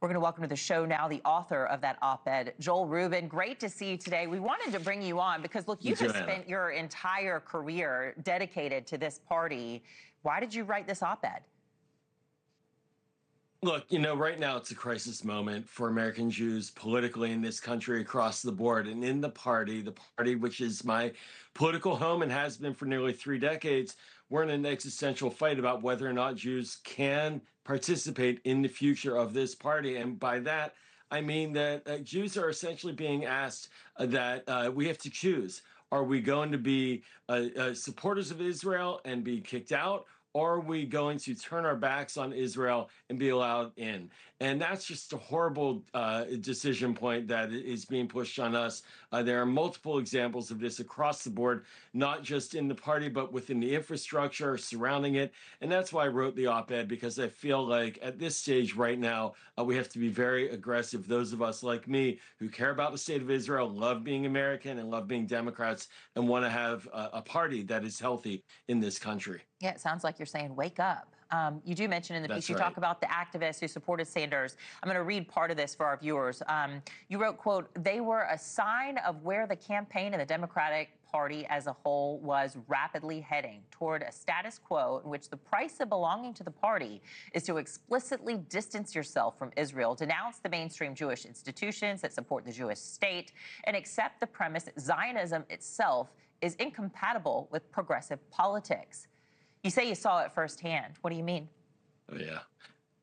We're going to welcome to the show now the author of that op-ed, Joel Rubin. Great to see you today. We wanted to bring you on because, look, you have spent your entire career dedicated to this party. Why did you write this op-ed? Look, right now it's a crisis moment for American Jews politically in this country across the board. And in the party, which is my political home and has been for nearly 3 decades, we're in an existential fight about whether or not Jews can participate in the future of this party. And by that, I mean that Jews are essentially being asked that we have to choose. Are we going to be supporters of Israel and be kicked out? Or are we going to turn our backs on Israel and be allowed in? And that's just a horrible decision point that is being pushed on us. There are multiple examples of this across the board, not just in the party, but within the infrastructure surrounding it. And that's why I wrote the op-ed, because I feel like at this stage right now, we have to be very aggressive. Those of us like me who care about the state of Israel, love being American and love being Democrats, and want to have a party that is healthy in this country. Yeah, it sounds like you're saying wake up. You do mention in the piece, you talk about the activists who supported Sanders. I'm going to read part of this for our viewers. You wrote, quote, "They were a sign of where the campaign and the Democratic Party as a whole was rapidly heading toward a status quo in which the price of belonging to the party is to explicitly distance yourself from Israel, denounce the mainstream Jewish institutions that support the Jewish state, and accept the premise that Zionism itself is incompatible with progressive politics." You say you saw it firsthand. What do you mean? Oh, yeah.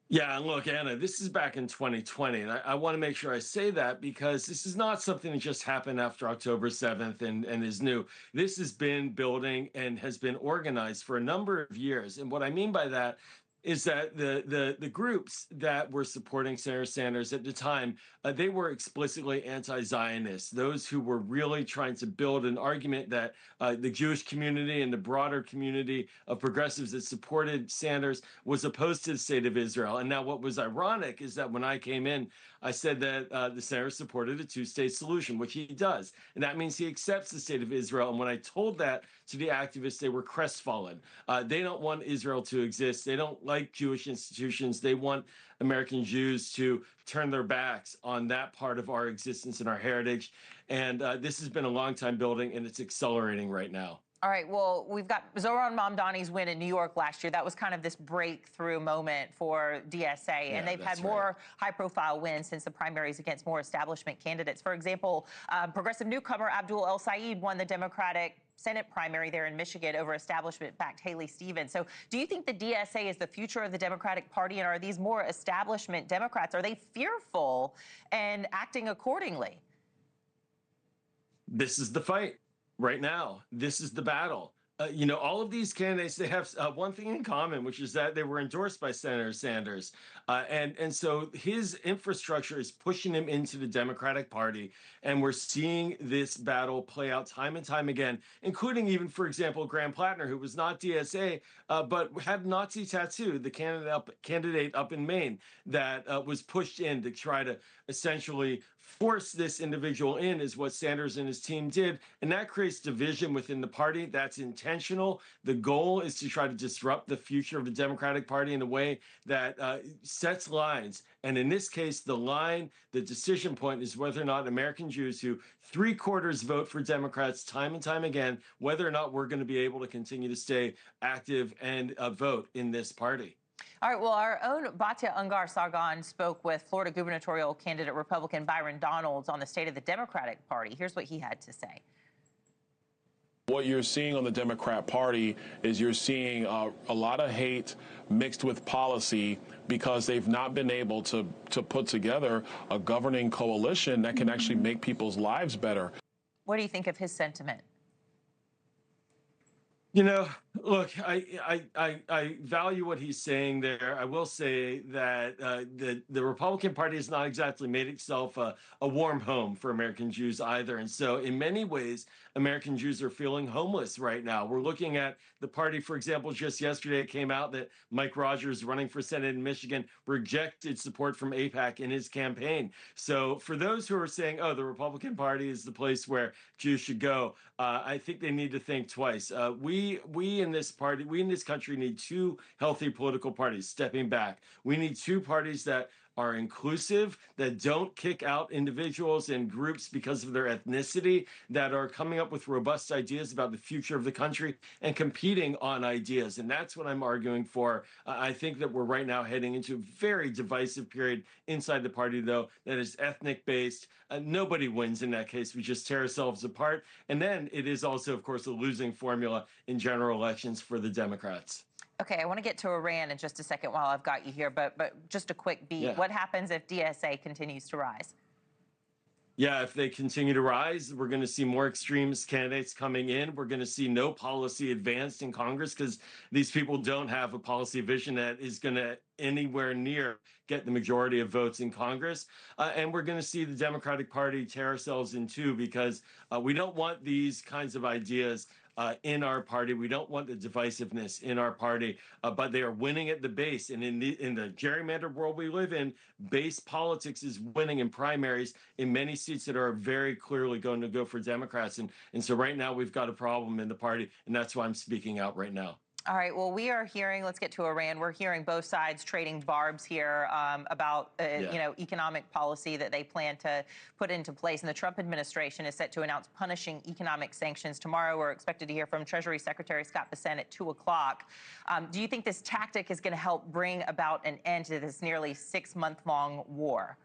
Yeah, and look, Anna, this is back in 2020, and I want to make sure I say that because this is not something that just happened after October 7th and is new. This has been building and has been organized for a number of years. And what I mean by that is that the groups that were supporting Senator Sanders at the time, they were explicitly anti-Zionist. Those who were really trying to build an argument that the Jewish community and the broader community of progressives that supported Sanders was opposed to the state of Israel. And now what was ironic is that when I came in, I said that the senator supported a two-state solution, which he does. And that means he accepts the state of Israel. And when I told that to the activists, they were crestfallen. They don't want Israel to exist. They don't like Jewish institutions. They want American Jews to turn their backs on that part of our existence and our heritage. And this has been a long time building, and it's accelerating right now. All right, well, we've got Zohran Mamdani's win in New York last year. That was kind of this breakthrough moment for DSA, and they've had more high-profile wins since the primaries against more establishment candidates. For example, progressive newcomer Abdul El Sayed won the Democratic Senate primary there in Michigan over establishment-backed Haley Stevens. So do you think the DSA is the future of the Democratic Party, and are these more establishment Democrats? Are they fearful and acting accordingly? This is the fight. Right now, this is the battle. All of these candidates, they have one thing in common, which is that they were endorsed by Senator Sanders. And so his infrastructure is pushing him into the Democratic Party. And we're seeing this battle play out time and time again, including even, for example, Graham Plattner, who was not DSA, but had Nazi tattoo, the candidate up in Maine that was pushed in to try to essentially force this individual in, is what Sanders and his team did. And that creates division within the party. That's intentional. The goal is to try to disrupt the future of the Democratic Party in a way that sets lines. And in this case, the decision point is whether or not American Jews who 3/4 vote for Democrats time and time again, whether or not we're going to be able to continue to stay active and vote in this party. All right, well, our own Batya Ungar-Sargon spoke with Florida gubernatorial candidate Republican Byron Donalds on the state of the Democratic Party. Here's what he had to say. What you're seeing on the Democrat Party is you're seeing a lot of hate mixed with policy because they've not been able to put together a governing coalition that can actually make people's lives better. What do you think of his sentiment? Look, I value what he's saying there. I will say that the Republican Party has not exactly made itself a warm home for American Jews either. And so in many ways, American Jews are feeling homeless right now. We're looking at the party, for example, just yesterday it came out that Mike Rogers, running for Senate in Michigan, rejected support from AIPAC in his campaign. So for those who are saying, oh, the Republican Party is the place where Jews should go, I think they need to think twice. We in this party, we in this country need two healthy political parties stepping back. We need two parties that are inclusive, that don't kick out individuals and groups because of their ethnicity, that are coming up with robust ideas about the future of the country and competing on ideas. And that's what I'm arguing for. I think that we're right now heading into a very divisive period inside the party, though, that is ethnic based. Nobody wins in that case. We just tear ourselves apart. And then it is also, of course, a losing formula in general elections for the Democrats. Okay, I want to get to Iran in just a second while I've got you here, but just a quick beat. Yeah. What happens if DSA continues to rise? Yeah, if they continue to rise, we're going to see more extremist candidates coming in. We're going to see no policy advanced in Congress because these people don't have a policy vision that is going to anywhere near get the majority of votes in Congress. And we're going to see the Democratic Party tear ourselves in two because we don't want these kinds of ideas in our party. We don't want the divisiveness in our party, but they are winning at the base. And in the gerrymandered world we live in, base politics is winning in primaries in many seats that are very clearly going to go for Democrats. And so right now we've got a problem in the party, and that's why I'm speaking out right now. All right, well, we are hearing, let's get to Iran. We're hearing both sides trading barbs here about, economic policy that they plan to put into place. And the Trump administration is set to announce punishing economic sanctions tomorrow. We're expected to hear from Treasury Secretary Scott Bessent at 2 o'clock. Do you think this tactic is going to help bring about an end to this nearly 6-month-long war?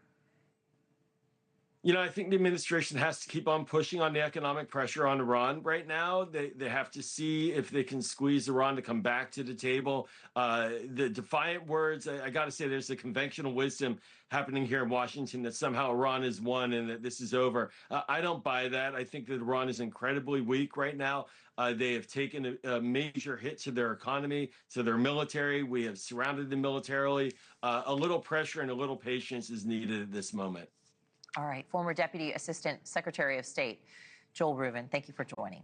I think the administration has to keep on pushing on the economic pressure on Iran right now. They have to see if they can squeeze Iran to come back to the table. The defiant words, I got to say, there's a conventional wisdom happening here in Washington that somehow Iran is won and that this is over. I don't buy that. I think that Iran is incredibly weak right now. They have taken a major hit to their economy, to their military. We have surrounded them militarily. A little pressure and a little patience is needed at this moment. All right, former Deputy Assistant Secretary of State Joel Rubin, thank you for joining.